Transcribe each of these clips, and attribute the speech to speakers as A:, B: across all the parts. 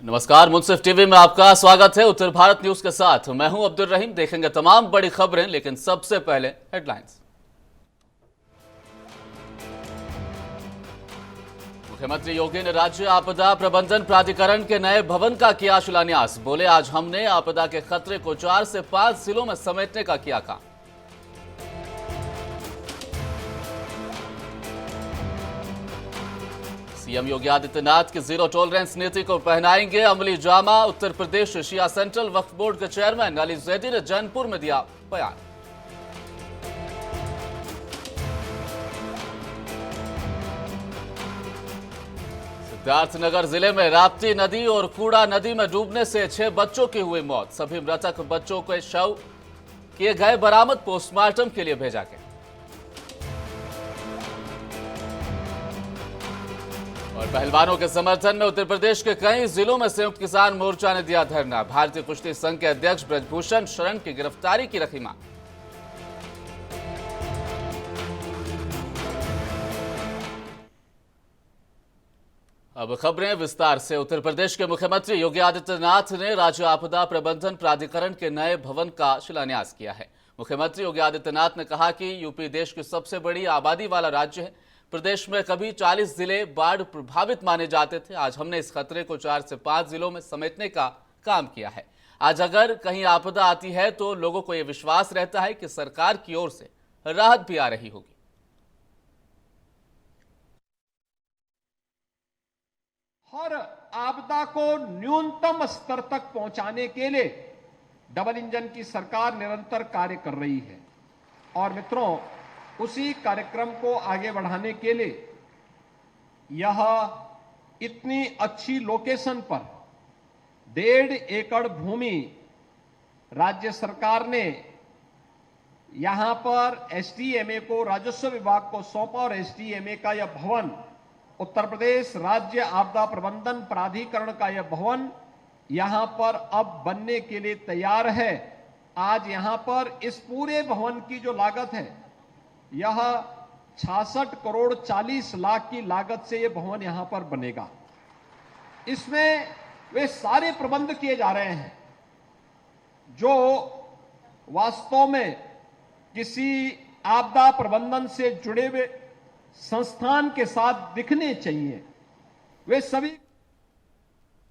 A: नमस्कार, मुंसिफ टीवी में आपका स्वागत है। उत्तर भारत न्यूज के साथ मैं हूं अब्दुल रहीम। देखेंगे तमाम बड़ी खबरें, लेकिन सबसे पहले हेडलाइंस। मुख्यमंत्री योगी ने राज्य आपदा प्रबंधन प्राधिकरण के नए भवन का किया शिलान्यास। बोले, आज हमने आपदा के खतरे को 4 से 5 जिलों में समेटने का किया काम। सीएम योगी आदित्यनाथ की जीरो टॉलरेंस नीति को पहनाएंगे अमली जामा। उत्तर प्रदेश शिया सेंट्रल वक्फ बोर्ड के चेयरमैन अली जैदी ने जौनपुर में दिया बयान। सिद्धार्थनगर जिले में राप्ती नदी और कूड़ा नदी में डूबने से 6 बच्चों की हुई मौत। सभी मृतक बच्चों के शव किए गए बरामद, पोस्टमार्टम के लिए भेजा गया। और पहलवानों के समर्थन में उत्तर प्रदेश के कई जिलों में संयुक्त किसान मोर्चा ने दिया धरना। भारतीय कुश्ती संघ के अध्यक्ष ब्रजभूषण शरण की गिरफ्तारी की रखी मांग। अब खबरें विस्तार से। उत्तर प्रदेश के मुख्यमंत्री योगी आदित्यनाथ ने राज्य आपदा प्रबंधन प्राधिकरण के नए भवन का शिलान्यास किया है। मुख्यमंत्री योगी आदित्यनाथ ने कहा कि यूपी देश की सबसे बड़ी आबादी वाला राज्य है। प्रदेश में कभी 40 जिले बाढ़ प्रभावित माने जाते थे। आज हमने इस खतरे को 4 से 5 जिलों में समेटने का काम किया है। आज अगर कहीं आपदा आती है तो लोगों को यह विश्वास रहता है कि सरकार की ओर से राहत भी आ रही होगी।
B: हर आपदा को न्यूनतम स्तर तक पहुंचाने के लिए डबल इंजन की सरकार निरंतर कार्य कर रही है। और मित्रों, उसी कार्यक्रम को आगे बढ़ाने के लिए यह इतनी अच्छी लोकेशन पर 1.5 एकड़ भूमि राज्य सरकार ने यहां पर एसडीएमए को, राजस्व विभाग को सौंपा और एसडीएमए का यह भवन, उत्तर प्रदेश राज्य आपदा प्रबंधन प्राधिकरण का यह भवन यहां पर अब बनने के लिए तैयार है। आज यहां पर इस पूरे भवन की जो लागत है, यह 66 करोड़ 40 लाख की लागत से यह भवन यहां पर बनेगा। इसमें वे सारे प्रबंध किए जा रहे हैं जो वास्तव में किसी आपदा प्रबंधन से जुड़े हुए संस्थान के साथ दिखने चाहिए। वे सभी।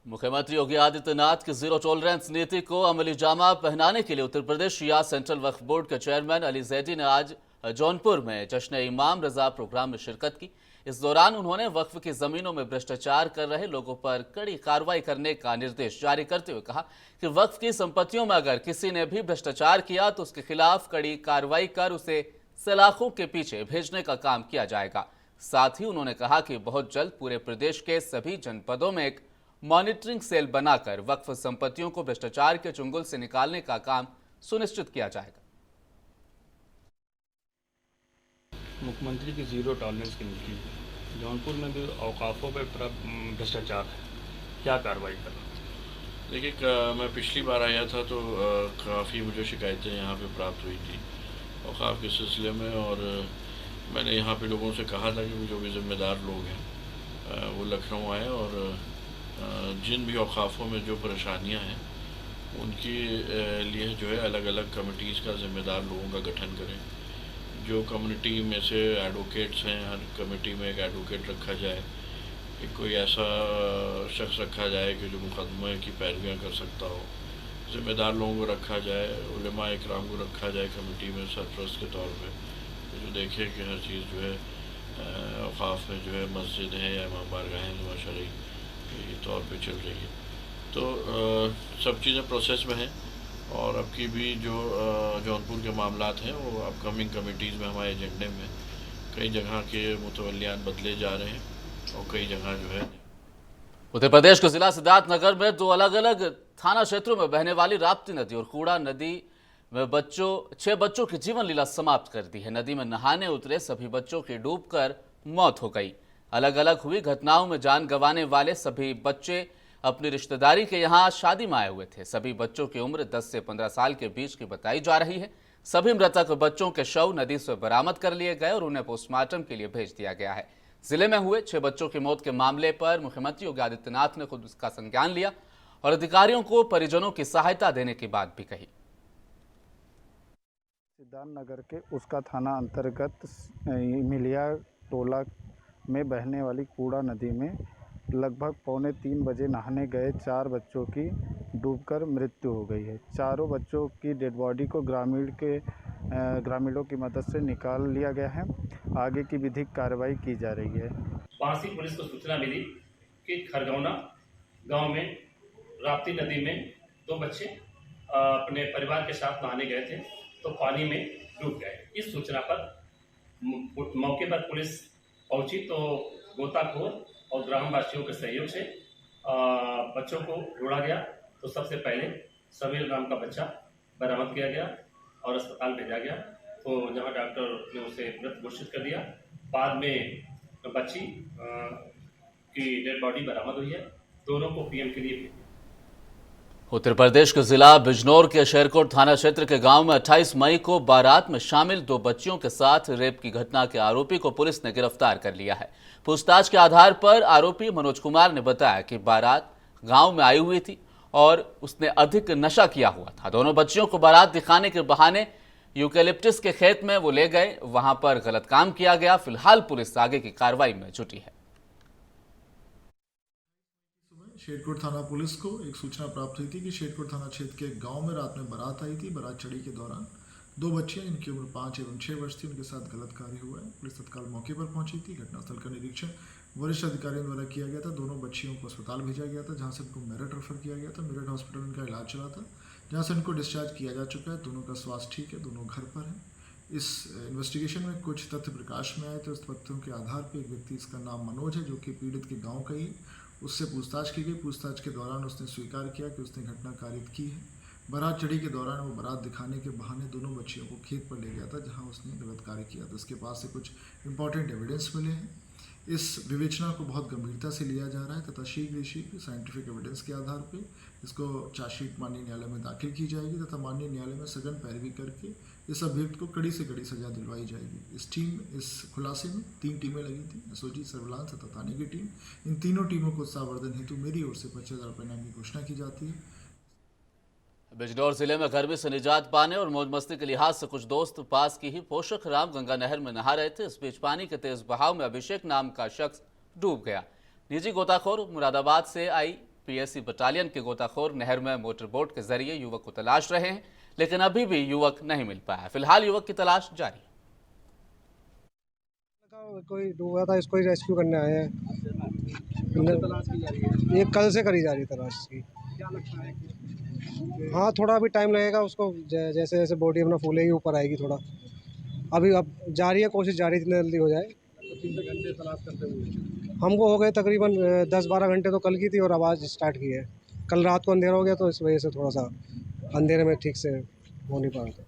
A: मुख्यमंत्री योगी आदित्यनाथ की जीरो टॉलरेंस नीति को अमली जामा पहनाने के लिए उत्तर प्रदेश शिया सेंट्रल वक्फ बोर्ड के चेयरमैन अली जैदी ने आज जौनपुर में जश्न इमाम रजा प्रोग्राम में शिरकत की। इस दौरान उन्होंने वक्फ की जमीनों में भ्रष्टाचार कर रहे लोगों पर कड़ी कार्रवाई करने का निर्देश जारी करते हुए कहा कि वक्फ की संपत्तियों में अगर किसी ने भी भ्रष्टाचार किया तो उसके खिलाफ कड़ी कार्रवाई कर उसे सलाखों के पीछे भेजने का काम किया जाएगा। साथ ही उन्होंने कहा कि बहुत जल्द पूरे प्रदेश के सभी जनपदों में एक मॉनिटरिंग सेल बनाकर वक्फ संपत्तियों को भ्रष्टाचार के चुंगल से निकालने का काम सुनिश्चित किया जाएगा।
C: मुख्यमंत्री की जीरो टॉलरेंस की नीति, जौनपुर में भी औकाफों पर भ्रष्टाचार है, क्या कार्रवाई करना?
D: देखिए, मैं पिछली बार आया था तो काफ़ी मुझे शिकायतें यहाँ पे प्राप्त हुई थी औकाफ के सिलसिले में, और मैंने यहाँ पे लोगों से कहा था कि जो भी जिम्मेदार लोग हैं वो लखनऊ आए और जिन भी औकाफों में जो परेशानियाँ हैं उनके लिए जो है अलग अलग कमिटीज़ का जिम्मेदार लोगों का गठन करें। जो कम्युनिटी में से एडवोकेट्स हैं, हर कमेटी में एक एडवोकेट रखा जाए, कि कोई ऐसा शख्स रखा जाए कि जो मुकदमे की पैरवियाँ कर सकता हो। ज़िम्मेदार लोगों को रखा जाए, उलमा इकराम को रखा जाए कमेटी में सरपरस्त के तौर पे, जो देखे कि हर चीज़ जो है औकाफ में जो है मस्जिद है या इमाम बारगाहें नुमा शरई के तौर पे चल रही है। तो सब चीज़ें प्रोसेस में हैं, और अब की भी जो जौनपुर के मामलात हैं वो अपकमिंग कमेटीज़ में हमारे एजेंडे में कई जगह के मुतवल्लियान बदले जा रहे हैं और कई जगह जो है।
A: उत्तर प्रदेश के जिला सिद्धार्थनगर में 2 अलग अलग थाना क्षेत्रों में बहने वाली राप्ती नदी और कूड़ा नदी में 6 बच्चों की जीवन लीला समाप्त कर दी है। नदी में नहाने उतरे सभी बच्चों की डूबकर मौत हो गई। अलग अलग हुई घटनाओं में जान गंवाने वाले सभी बच्चे अपनी रिश्तेदारी के यहाँ शादी में आए हुए थे। सभी बच्चों की उम्र 10 से 15 साल के बीच की बताई जा रही है। सभी मृतक बच्चों के शव नदी से बरामद कर लिए गए और उन्हें पोस्टमार्टम के लिए भेज दिया गया है। जिले में हुए 6 बच्चों की मौत के मामले पर मुख्यमंत्री योगी आदित्यनाथ ने खुद इसका संज्ञान लिया और अधिकारियों को परिजनों की सहायता देने की बात भी कही।
E: सिद्धार्थनगर के उसका थाना अंतर्गत मिलिया टोला में बहने वाली कूड़ा नदी में लगभग 2:45 बजे नहाने गए 4 बच्चों की डूबकर मृत्यु हो गई है। चारों बच्चों की डेड बॉडी को ग्रामीणों की मदद से निकाल लिया गया है। आगे की विधिक कार्रवाई की जा रही है।
F: बांसी पुलिस को सूचना मिली कि खरगौना गांव में राप्ती नदी में 2 बच्चे अपने परिवार के साथ नहाने गए थे तो पानी में डूब गए। इस सूचना पर मौके पर पुलिस पहुंची तो गोताखोर और ग्रामवासियों के सहयोग से बच्चों को ढूंढा गया। तो सबसे पहले समीर नाम का बच्चा बरामद किया गया और अस्पताल भेजा गया, तो जहां डॉक्टर ने उसे मृत घोषित कर दिया। बाद में बच्ची की डेड बॉडी बरामद हुई है। दोनों को पीएम के लिए।
A: उत्तर प्रदेश के जिला बिजनौर के शेरकोट थाना क्षेत्र के गांव में 28 मई को बारात में शामिल 2 बच्चियों के साथ रेप की घटना के आरोपी को पुलिस ने गिरफ्तार कर लिया है। पूछताछ के आधार पर आरोपी मनोज कुमार ने बताया कि बारात गांव में आई हुई थी और उसने अधिक नशा किया हुआ था। दोनों बच्चियों को बारात दिखाने के बहाने यूकेलिप्टस के खेत में वो ले गए, वहां पर गलत काम किया गया। फिलहाल पुलिस आगे की कार्रवाई में जुटी है।
G: शेरकोट थाना पुलिस को एक सूचना प्राप्त हुई थी कि शेरकोट थाना क्षेत्र के एक गांव में रात में बारात आई थी। बारात चढ़ी के दौरान 2 बच्चियां जिनकी उम्र 5 एवं 6 वर्ष थी, उनके साथ गलत कार्य हुआ है। पुलिस तत्काल मौके पर पहुंची थी। घटनास्थल का निरीक्षण वरिष्ठ अधिकारियों द्वारा किया गया था। दोनों बच्चियों को अस्पताल भेजा गया था, जहां से उनको मेरठ रेफर किया गया था। मेरठ हॉस्पिटल में उनका इलाज चला था, जहाँ से उनको डिस्चार्ज किया जा चुका है। दोनों का स्वास्थ्य ठीक है, दोनों घर पर हैं। इस इन्वेस्टिगेशन में कुछ तथ्य प्रकाश में आए थे। उस तथ्यों के आधार पर एक व्यक्ति, इसका नाम मनोज है, जो कि पीड़ित के गाँव का ही, उससे पूछताछ की गई। पूछताछ के दौरान उसने स्वीकार किया कि उसने घटना कारित की है। बारात चढ़ी के दौरान वो बारात दिखाने के बहाने दोनों बच्चियों को खेत पर ले गया था, जहां उसने गलत कार्य किया था। उसके पास से कुछ इंपॉर्टेंट एविडेंस मिले हैं। इस विवेचना को बहुत गंभीरता से लिया जा रहा है तथा शीघ्र साइंटिफिक एविडेंस के आधार पर इसको चार्जशीट माननीय न्यायालय में दाखिल की जाएगी तथा माननीय न्यायालय में सघन पैरवी करके इस अभियुक्त को कड़ी से कड़ी सजा दिलवाई जाएगी। इस खुलासे में 3 टीमें लगी थी, एसओजी, सर्विलांस तथा थाने की टीम। इन तीनों टीमों को उत्साहवर्धन हेतु मेरी ओर से 25,000 रुपये इनाम की घोषणा की जाती है।
A: बिजनौर जिले में गर्मी से निजात पाने और मौज मस्ती के लिहाज से कुछ दोस्त पास की ही पोषक राम गंगा नहर में नहा रहे थे। इस बीच पानी के तेज बहाव में अभिषेक नाम का शख्स डूब गया। निजी गोताखोर मुरादाबाद से आई पीएससी बटालियन के गोताखोर नहर में मोटर बोट के जरिए युवक को तलाश रहे हैं, लेकिन अभी भी युवक नहीं मिल पाया। फिलहाल युवक की तलाश जारी।
H: कोई डूबा था, इसको रेस्क्यू करने आए हैं। ये कल से करी जा रही तलाश की। हाँ, थोड़ा अभी टाइम लगेगा उसको, जैसे जैसे बॉडी अपना फूलेगी ऊपर आएगी थोड़ा। अभी अब जारी है, कोशिश जारी जितनी जल्दी हो जाए। कितने घंटे तलाश करते हुए? हमको हो गए तकरीबन 10-12 घंटे तो कल की थी और अब आज स्टार्ट की है। कल रात को अंधेरा हो गया तो इस वजह से थोड़ा सा अंधेरे में ठीक से हो नहीं पा रहा था।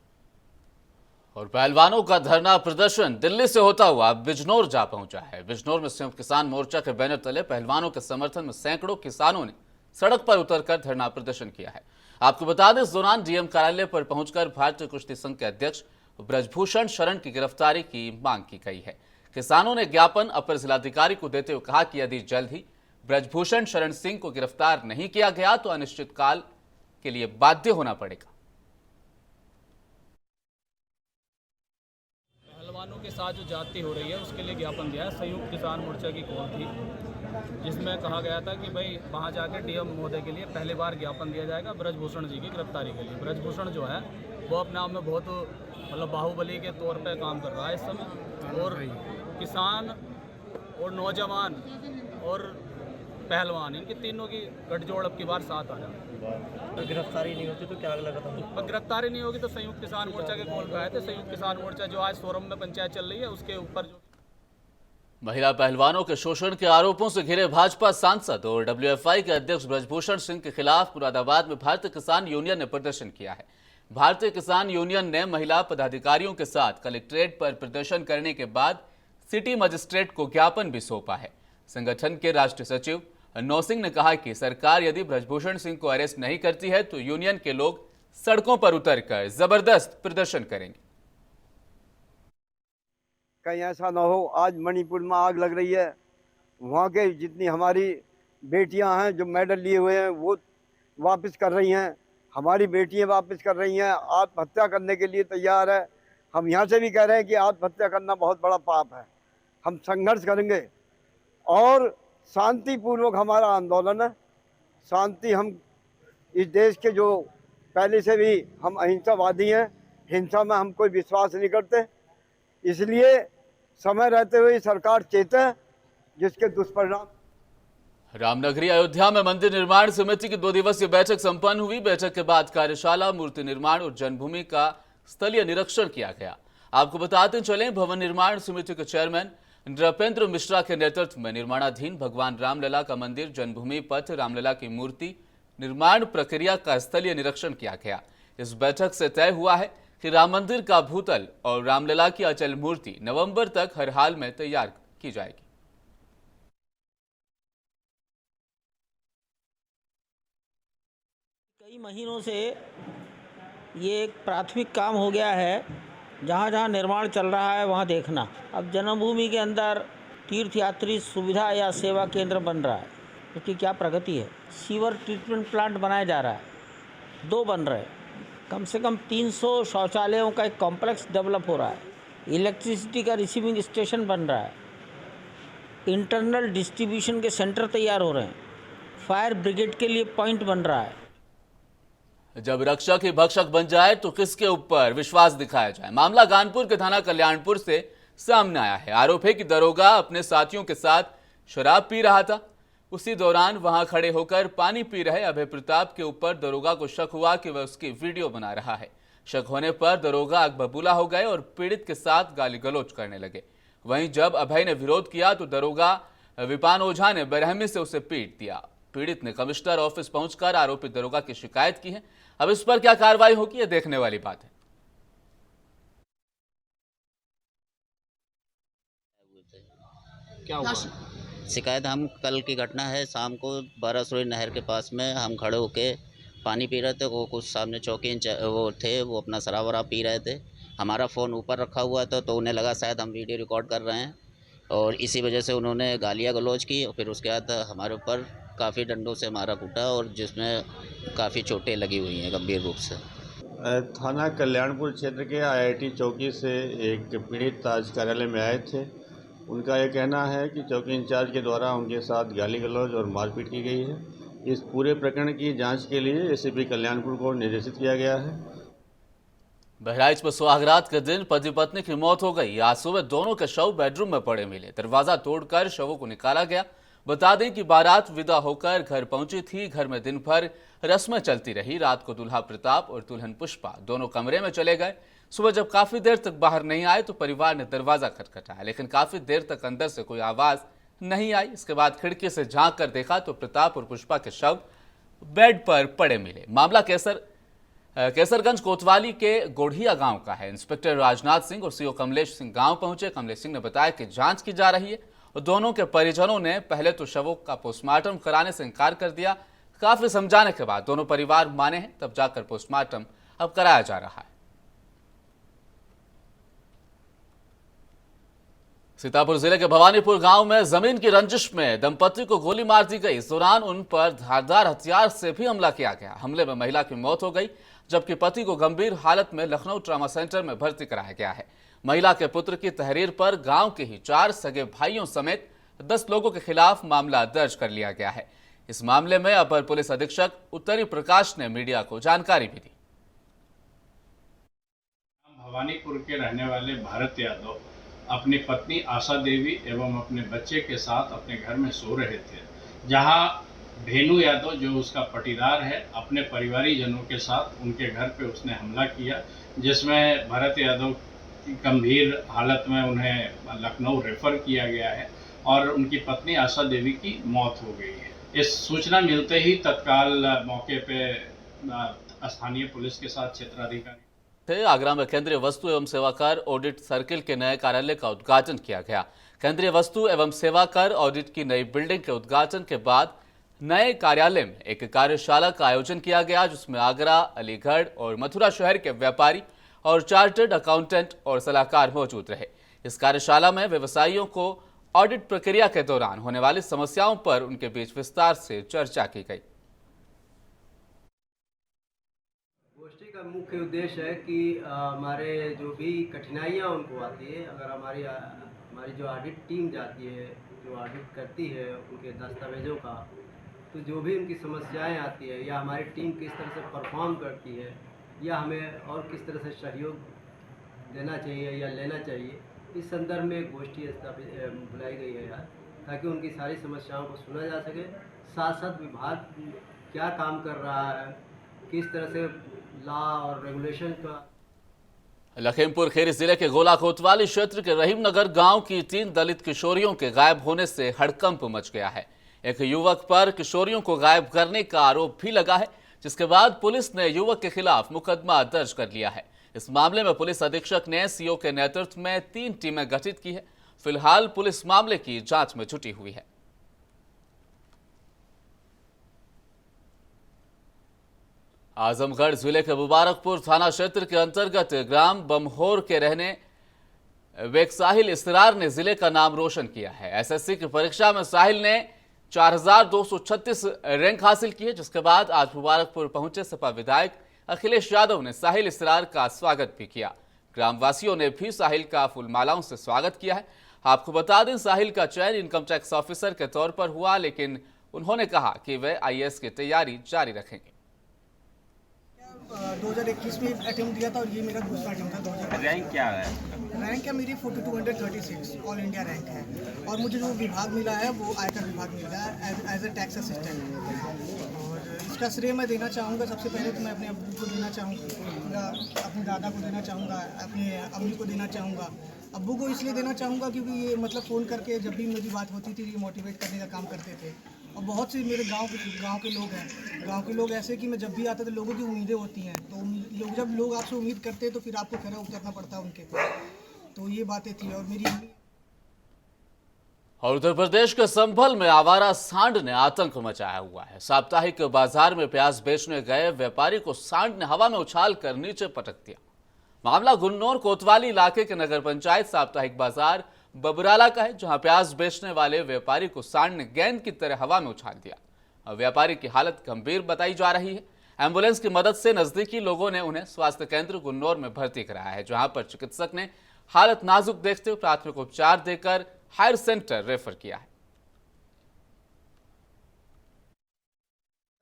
A: और पहलवानों का धरना प्रदर्शन दिल्ली से होता हुआ बिजनौर जा पहुंचा है। बिजनौर में संयुक्त किसान मोर्चा के बैनर तले पहलवानों के समर्थन में सैकड़ों किसानों ने सड़क पर उतरकर धरना प्रदर्शन किया है। आपको बता दें, इस दौरान डीएम कार्यालय पर पहुंचकर भारतीय कुश्ती संघ के अध्यक्ष ब्रजभूषण शरण की गिरफ्तारी की मांग की गई है। किसानों ने ज्ञापन अपर जिलाधिकारी को देते हुए कहा कि यदि जल्द ही ब्रजभूषण शरण सिंह को गिरफ्तार नहीं किया गया तो अनिश्चितकाल के लिए बाध्य होना पड़ेगा।
I: पहलवानों के साथ जो जाति हो रही है उसके लिए ज्ञापन दिया है। संयुक्त किसान मोर्चा की कॉल थी जिसमें कहा गया था कि भाई वहां जाकर डीएम महोदय के लिए पहली बार ज्ञापन दिया जाएगा ब्रजभूषण जी की गिरफ्तारी के लिए। ब्रजभूषण जो है वो अपने आप में बहुत मतलब बाहुबली के तौर पे काम कर रहा है इस समय, और किसान और नौजवान और पहलवान इनके तीनों की गठजोड़ अब की बार साथ आ जाए।
J: तो गिरफ्तारी नहीं होती तो क्या लगा था?
I: और गिरफ्तारी नहीं होगी तो संयुक्त किसान मोर्चा के कॉल पे आए थे। संयुक्त किसान मोर्चा जो आज सोरम में पंचायत चल रही है उसके ऊपर जो
A: महिला पहलवानों के शोषण के आरोपों से घिरे भाजपा सांसद और डब्ल्यूएफआई के अध्यक्ष ब्रजभूषण सिंह के खिलाफ मुरादाबाद में भारतीय किसान यूनियन ने प्रदर्शन किया है। भारतीय किसान यूनियन ने महिला पदाधिकारियों के साथ कलेक्ट्रेट पर प्रदर्शन करने के बाद सिटी मजिस्ट्रेट को ज्ञापन भी सौंपा है। संगठन के राष्ट्रीय सचिव नौ सिंह ने कहा कि सरकार यदि ब्रजभूषण सिंह को अरेस्ट नहीं करती है तो यूनियन के लोग सड़कों पर उतरकर जबरदस्त प्रदर्शन करेंगे।
J: कहीं ऐसा ना हो, आज मणिपुर में आग लग रही है, वहाँ के जितनी हमारी बेटियां हैं जो मेडल लिए हुए हैं वो वापस कर रही हैं, हमारी बेटियां वापस कर रही हैं, आत्महत्या करने के लिए तैयार है। हम यहाँ से भी कह रहे हैं कि आत्महत्या करना बहुत बड़ा पाप है। हम संघर्ष करेंगे और शांतिपूर्वक हमारा आंदोलन है। शांति, हम इस देश के जो पहले से भी हम अहिंसावादी हैं, हिंसा में हम कोई विश्वास नहीं करते, इसलिए समय रहते हुए सरकार चेते जिसके दुष्परिणाम।
A: रामनगरी अयोध्या में मंदिर निर्माण समिति की 2 दिवसीय बैठक संपन्न हुई। बैठक के बाद कार्यशाला, मूर्ति निर्माण और जन्मभूमि का स्थलीय निरीक्षण किया गया। आपको बताते चलें, भवन निर्माण समिति के चेयरमैन नृपेंद्र मिश्रा के नेतृत्व में निर्माणाधीन भगवान रामलला का मंदिर, जन्मभूमि पथ, रामलला की मूर्ति निर्माण प्रक्रिया का स्थलीय निरीक्षण किया गया। इस बैठक से तय हुआ है कि राम मंदिर का भूतल और रामलला की अचल मूर्ति नवंबर तक हर हाल में तैयार की जाएगी।
K: कई महीनों से ये एक प्राथमिक काम हो गया है, जहाँ जहाँ निर्माण चल रहा है वहाँ देखना। अब जन्मभूमि के अंदर तीर्थयात्री सुविधा या सेवा केंद्र बन रहा है, उसकी क्या प्रगति है। सीवर ट्रीटमेंट प्लांट बनाया जा रहा है, 2 बन रहे हैं। कम से कम 300 शौचालयों का एक कॉम्प्लेक्स डेवलप हो रहा है। इलेक्ट्रिसिटी का रिसीविंग स्टेशन बन रहा है। इंटरनल डिस्ट्रीब्यूशन के सेंटर तैयार हो रहे हैं। फायर ब्रिगेड के लिए पॉइंट बन रहा है।
A: जब रक्षक ही भक्षक बन जाए तो किसके ऊपर विश्वास दिखाया जाए। मामला कानपुर के थाना कल्याणपुर से सामने आया है। आरोप है कि दरोगा अपने साथियों के साथ शराब पी रहा था। उसी दौरान वहां खड़े होकर पानी पी रहे अभय प्रताप के ऊपर दरोगा को शक हुआ कि वह उसकी वीडियो बना रहा है। शक होने पर दरोगा आग बबूला हो गए और पीड़ित के साथ गाली गलौज करने लगे। वहीं जब अभय ने विरोध किया तो दरोगा विपान ओझा ने बेरहमी से उसे पीट दिया। पीड़ित ने कमिश्नर ऑफिस पहुंचकर आरोपित दरोगा की शिकायत की है। अब इस पर क्या कार्रवाई होगी, यह देखने वाली बात है।
L: क्या हुआ? शिकायत, हम कल की घटना है, शाम को 12 सुरई नहर के पास में हम खड़े होके पानी पी रहे थे। वो कुछ सामने चौकी वो थे, वो अपना शराब वराब पी रहे थे। हमारा फ़ोन ऊपर रखा हुआ था तो उन्हें लगा शायद हम वीडियो रिकॉर्ड कर रहे हैं, और इसी वजह से उन्होंने गालियाँ गलौज की। और फिर उसके बाद हमारे ऊपर काफ़ी डंडों से मारा कूटा, और जिसमें काफ़ी चोटें लगी हुई हैं गंभीर रूप से।
M: थाना कल्याणपुर क्षेत्र के IIT चौकी से एक पीड़ित आज कार्यालय में आए थे। उनका ये कहना है कि चौकी इंचार्ज के द्वारा उनके साथ गाली गलौज और मारपीट की गई है। इस पूरे प्रकरण की जांच के लिए ACP कल्याणपुर को निर्देशित किया गया है।
A: बहराइच में सुहागरात के दिन पति पत्नी की मौत हो गई। आज सुबह दोनों के शव बेडरूम में पड़े मिले। दरवाजा तोड़कर शवों को निकाला गया। बता दें कि बारात विदा होकर घर पहुंची थी। घर में दिन भर रस्में चलती रही। रात को दूल्हा प्रताप और दुल्हन पुष्पा दोनों कमरे में चले गए। सुबह जब काफी देर तक बाहर नहीं आए तो परिवार ने दरवाजा खटखटाया, लेकिन काफी देर तक अंदर से कोई आवाज नहीं आई। इसके बाद खिड़की से झांक कर देखा तो प्रताप और पुष्पा के शव बेड पर पड़े मिले। मामला केसरगंज कोतवाली के गोढ़िया गांव का है। इंस्पेक्टर राजनाथ सिंह और CO कमलेश सिंह गांव पहुंचे। कमलेश सिंह ने बताया कि जांच की जा रही है और दोनों के परिजनों ने पहले तो शवों का पोस्टमार्टम कराने से इनकार कर दिया। काफी समझाने के बाद दोनों परिवार माने हैं, तब जाकर पोस्टमार्टम अब कराया जा रहा है। सीतापुर जिले के भवानीपुर गांव में जमीन की रंजिश में दंपति को गोली मार दी गई। इस दौरान उन पर धारदार हथियार से भी हमला किया गया। हमले में महिला की मौत हो गई, जबकि पति को गंभीर हालत में लखनऊ ट्रॉमा सेंटर में भर्ती कराया गया है। महिला के पुत्र की तहरीर पर गांव के ही 4 सगे भाइयों समेत 10 लोगों के खिलाफ मामला दर्ज कर लिया गया है। इस मामले में अपर पुलिस अधीक्षक उत्तरी प्रकाश ने मीडिया को जानकारी भी दी।
N: भवानीपुर के रहने वाले भारत यादव अपनी पत्नी आशा देवी एवं अपने बच्चे के साथ अपने घर में सो रहे थे, जहां भेनु यादव जो उसका पटीदार है अपने परिवारीजनों के साथ उनके घर पे उसने हमला किया, जिसमें भरत यादव की गंभीर हालत में उन्हें लखनऊ रेफर किया गया है और उनकी पत्नी आशा देवी की मौत हो गई है। इस सूचना मिलते ही तत्काल मौके पे स्थानीय पुलिस के साथ क्षेत्राधिकारी
A: आगरा में केंद्रीय वस्तु एवं सेवा कर ऑडिट सर्किल के नए कार्यालय का उद्घाटन किया गया। केंद्रीय वस्तु एवं सेवा कर ऑडिट की नई बिल्डिंग के उद्घाटन के बाद नए कार्यालय में एक कार्यशाला का आयोजन किया गया, जिसमें आगरा, अलीगढ़ और मथुरा शहर के व्यापारी और चार्टर्ड अकाउंटेंट और सलाहकार मौजूद रहे। इस कार्यशाला में व्यवसायियों को ऑडिट प्रक्रिया के दौरान होने वाली समस्याओं पर उनके बीच विस्तार से चर्चा की गई।
O: गोष्ठी का मुख्य उद्देश्य है कि हमारे जो भी कठिनाइयाँ उनको आती है, अगर हमारी जो ऑडिट टीम जाती है, जो ऑडिट करती है उनके दस्तावेज़ों का, तो जो भी उनकी समस्याएं आती है या हमारी टीम किस तरह से परफॉर्म करती है या हमें और किस तरह से सहयोग देना चाहिए या लेना चाहिए, इस संदर्भ में एक गोष्ठी बुलाई गई है यार, ताकि उनकी सारी समस्याओं को सुना जा सके। साथ साथ विभाग क्या काम कर रहा है, किस तरह से लॉ और रेगुलेशन का।
A: लखीमपुर खीरी जिले के गोला कोतवाली क्षेत्र के रहीमनगर गांव की 3 दलित किशोरियों के गायब होने से हड़कंप मच गया है। एक युवक पर किशोरियों को गायब करने का आरोप भी लगा है, जिसके बाद पुलिस ने युवक के खिलाफ मुकदमा दर्ज कर लिया है। इस मामले में पुलिस अधीक्षक ने सीओ के नेतृत्व में 3 टीमें गठित की है। फिलहाल पुलिस मामले की जांच में जुटी हुई है। आजमगढ़ जिले के मुबारकपुर थाना क्षेत्र के अंतर्गत ग्राम बमहोर के रहने वेक साहिल इसरार ने जिले का नाम रोशन किया है। एसएससी की परीक्षा में साहिल ने 4236 रैंक हासिल की है, जिसके बाद आज मुबारकपुर पहुंचे सपा विधायक अखिलेश यादव ने साहिल इसरार का स्वागत भी किया। ग्रामवासियों ने भी साहिल का फूलमालाओं से स्वागत किया है। आपको बता दें, साहिल का चयन इनकम टैक्स ऑफिसर के तौर पर हुआ, लेकिन उन्होंने कहा कि वे आईएएस की तैयारी जारी रखेंगे।
P: 2021 में अटेम्प्ट दिया था और ये मेरा दूसरा अटेम्प्ट था। 2000 रैंक क्या है? रैंक क्या मेरी 4236 ऑल इंडिया रैंक है, और मुझे जो विभाग मिला है वो आयकर विभाग मिला है एज ए टैक्स असिस्टेंट। और इसका श्रेय मैं देना चाहूँगा, सबसे पहले तो मैं अपने अब्बू को देना चाहूँगा, अपने दादा को देना चाहूँगा, अपने अम्मी को देना चाहूँगा। अब्बू को इसलिए देना चाहूँगा क्योंकि ये मतलब फ़ोन करके जब भी मेरी बात होती थी ये मोटिवेट करने का काम करते थे। और बहुत से मेरे गांव के लोग हैं, गांव के लोग ऐसे कि मैं जब भी आता था लोगों की उम्मीदें होती हैं, तो जब लोग आपसे उम्मीद करते हैं तो फिर आपको खरा उतरना पड़ता है उनके पे। तो ये बातें थी। और मेरी
A: और उत्तर प्रदेश के संभल में आवारा सांड ने आतंक मचाया हुआ है। साप्ताहिक बाजार में प्याज बेचने गए व्यापारी को सांड ने हवा में उछाल कर नीचे पटक दिया। मामला गुन्नौर कोतवाली इलाके के नगर पंचायत साप्ताहिक बाजार बबराला का है, जहां प्याज बेचने वाले व्यापारी को सांड ने गेंद की तरह हवा में उछाल दिया। व्यापारी की हालत गंभीर बताई जा रही है। एम्बुलेंस की मदद से नजदीकी लोगों ने उन्हें स्वास्थ्य केंद्र गुन्नौर में भर्ती कराया है, जहां पर चिकित्सक ने हालत नाजुक देखते हुए प्राथमिक उपचार देकर हायर सेंटर रेफर किया है।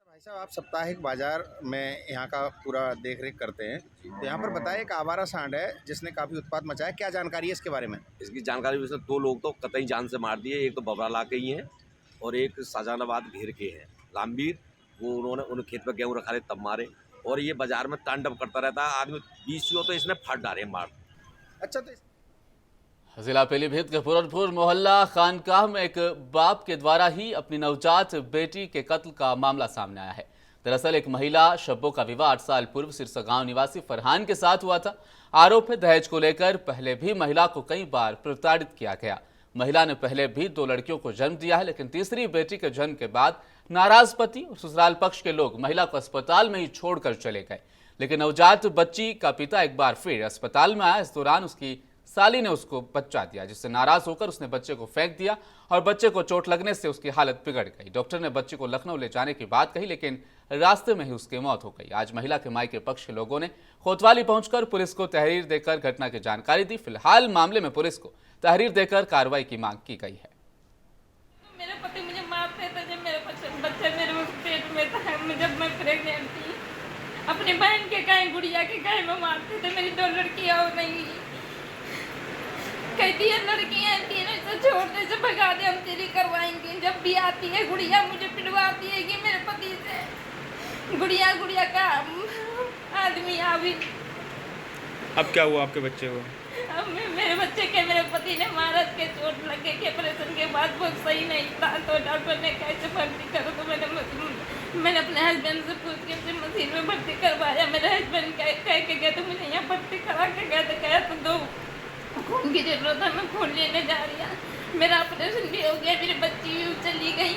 Q: भाई साहब, आप साप्ताहिक बाजार में यहाँ का पूरा देख रेख करते हैं, तो यहाँ पर बताइए एक आवारा सांड है जिसने काफी उत्पात मचाया, क्या जानकारी है इसके बारे में?
R: इसकी जानकारी वैसे 2 लोग तो कतई जान से मार दिए। एक तो बबराला के ही हैं और एक शाहजहानाबाद घेर के हैं रामवीर। वो उन्होंने उन खेत पर गेहूँ रखा रहे तब मारे, और ये बाजार में तांडव करता रहता है। आदमी 20 हो तो इसने फट डाले मार।
Q: अच्छा, तो
A: जिला पीलीभीत के पूरनपुर मोहल्ला खानकाह में एक बाप के द्वारा ही अपनी नवजात बेटी के कत्ल का मामला सामने आया है। दरअसल एक महिला शब्बों का विवाह 8 साल पूर्व सिरसा गांव निवासी फरहान के साथ हुआ था। आरोप है दहेज को लेकर पहले भी महिला को कई बार प्रताड़ित किया गया। महिला ने पहले भी 2 लड़कियों को जन्म दिया है, लेकिन तीसरी बेटी के जन्म के बाद नाराज पति और ससुराल पक्ष के लोग महिला को अस्पताल में ही छोड़कर चले गए। लेकिन नवजात बच्ची का पिता एक बार फिर अस्पताल में आया। इस दौरान उसकी साली ने उसको बच्चा दिया, जिससे नाराज होकर उसने बच्चे को फेंक दिया और बच्चे को चोट लगने से उसकी हालत बिगड़ गई। डॉक्टर ने बच्चे को लखनऊ ले जाने की बात कही, लेकिन रास्ते में ही उसकी मौत हो गई। आज महिला के मायके पक्ष के लोगों ने कोतवाली पहुंचकर पुलिस को तहरीर देकर घटना की जानकारी दी। फिलहाल मामले में पुलिस को तहरीर देकर कार्रवाई की मांग की गई है।
S: मेरे पति मुझे मारते थे जब मेरे बच्चा मेरे पेट में था, जब मैं प्रेग्नेंट थी। अपनी बहन के कहीं गुड़िया के कहीं में मारते थे। मेरी 2 लड़कियां और नहीं, कहती है लड़कियां तीनों से छोड़ने से भगा दे, हम तेरी करवाएंगे। जब भी आती है गुड़िया मुझे पिटवाती है कि मेरे पति से गुड़िया का आदमी अभी।
C: अब क्या हुआ आपके बच्चे को?
S: अब मेरे बच्चे के मेरे पति ने मारा के चोट लगे के ऑपरेशन के बाद बहुत सही नहीं था, तो डॉक्टर ने कैसे भर्ती करो, तो मैंने अपने हस्बैंड से पूछ के मशीन में भर्ती करवाया। मेरे हस्बैंड कह के गए तो मुझे यहाँ भर्ती करा के गए, तो कहा तो 2 खून की जरूरत है, मैं खून लेने जा रही हूँ। मेरा ऑपरेशन भी हो गया, मेरी बच्ची भी चली गई।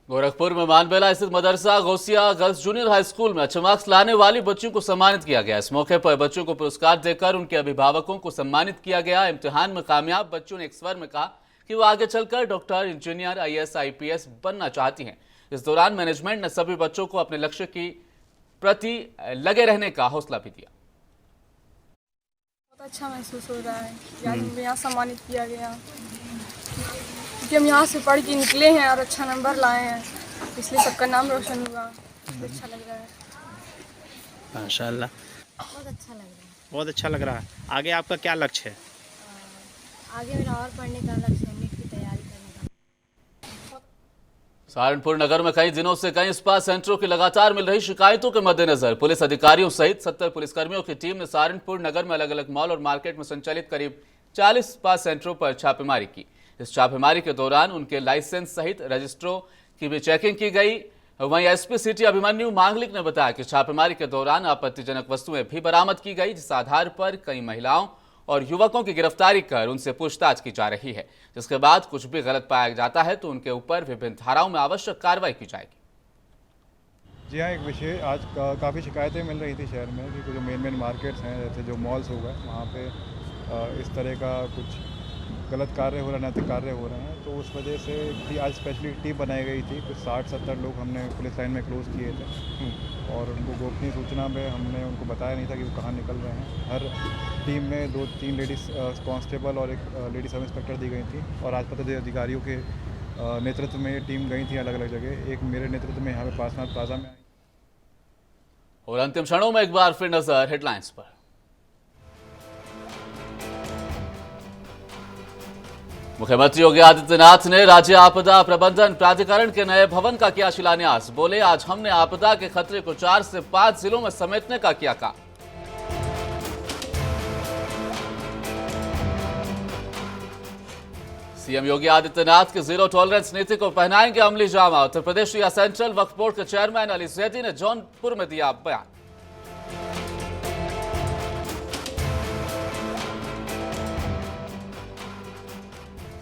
A: गोरखपुर में मानबेला स्थित मदरसा Gausia girls junior high school में अच्छे मार्क्स लाने वाली बच्चियों को सम्मानित किया गया। इस मौके पर बच्चों को पुरस्कार देकर उनके अभिभावकों को सम्मानित किया गया। इम्तिहान में कामयाब बच्चों ने एक स्वर में कहा कि वो आगे चलकर डॉक्टर, इंजीनियर, IAS, IPS बनना चाहती हैं। इस दौरान मैनेजमेंट ने सभी बच्चों को अपने लक्ष्य की प्रति लगे रहने का हौसला भी दिया।
T: बहुत अच्छा महसूस हो रहा है कि आज हमें यहाँ सम्मानित किया गया, क्योंकि हम यहाँ से पढ़ के निकले हैं और अच्छा नंबर लाए हैं, इसलिए सबका नाम रोशन हुआ। अच्छा लग रहा है।
U: माशाल्लाह,
T: बहुत अच्छा लग रहा है।
U: बहुत अच्छा लग रहा है। आगे आपका क्या लक्ष्य है?
T: आगे मेरा और पढ़ने का लक्ष्य है, नीट की तैयारी करने का।
A: सहारनपुर नगर में कई दिनों से कई स्पा सेंटरों की लगातार मिल रही शिकायतों के मद्देनजर पुलिस अधिकारियों सहित 70 पुलिसकर्मियों की टीम ने सहारनपुर नगर में अलग अलग मॉल और मार्केट में संचालित करीब 40 स्पा सेंटरों पर छापेमारी की। इस छापेमारी के दौरान उनके लाइसेंस सहित रजिस्ट्रों की भी चेकिंग की गई। वहीं एसपी सिटी अभिमन्यु मांगलिक ने बताया कि छापेमारी के दौरान आपत्तिजनक वस्तुएं भी बरामद की गई, जिस आधार पर कई महिलाओं और युवकों की गिरफ्तारी कर उनसे पूछताछ की जा रही है। जिसके बाद कुछ भी गलत पाया जाता है तो उनके ऊपर विभिन्न धाराओं में आवश्यक कार्रवाई की जाएगी।
V: जी हाँ, एक विषय आज काफ़ी शिकायतें मिल रही थी शहर में कि जो मेन मार्केट्स हैं, जैसे जो मॉल्स हो गए, वहाँ पे इस तरह का कुछ गलत कार्य हो रहा है, नैतिक कार्य हो रहे हैं। तो उस वजह से भी आज स्पेशली टीम बनाई गई थी। कुछ 60-70 लोग हमने पुलिस लाइन में क्लोज़ किए थे और उनको गोपनीय सूचना पे हमने उनको बताया नहीं था कि वो कहाँ निकल रहे हैं। हर टीम में 2-3 लेडीज़ कांस्टेबल और एक लेडी सब इंस्पेक्टर दी गई थी और आज पता अधिकारियों के नेतृत्व में ये टीम गई थी अलग अलग जगह। एक मेरे नेतृत्व में यहाँ पे पासनाथ प्लाजा में आई।
A: और अंतिम क्षणों में एक बार फिर नजर हेडलाइंस पर। मुख्यमंत्री योगी आदित्यनाथ ने राज्य आपदा प्रबंधन प्राधिकरण के नए भवन का किया शिलान्यास। बोले, आज हमने आपदा के खतरे को 4 से 5 जिलों में समेटने का किया काम। सीएम योगी आदित्यनाथ की जीरो टॉलरेंस नीति को पहनाएंगे अमली जामा। उत्तर प्रदेश या सेंट्रल वक्फ बोर्ड के चेयरमैन अली जैदी ने जौनपुर में दिया बयान।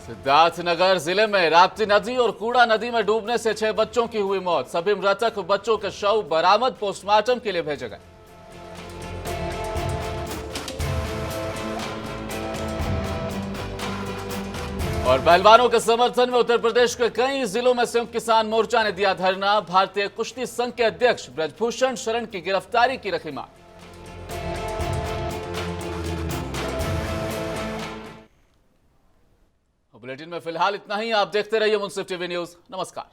A: सिद्धार्थनगर जिले में राप्ती नदी और कूड़ा नदी में डूबने से 6 बच्चों की हुई मौत। सभी मृतक बच्चों के शव बरामद, पोस्टमार्टम के लिए भेजे गए। और पहलवानों के समर्थन में उत्तर प्रदेश के कई जिलों में संयुक्त किसान मोर्चा ने दिया धरना। भारतीय कुश्ती संघ के अध्यक्ष ब्रजभूषण शरण की गिरफ्तारी की रखी मांग। बुलेटिन में फिलहाल इतना ही। आप देखते रहिए मुंसिफ टीवी न्यूज। नमस्कार।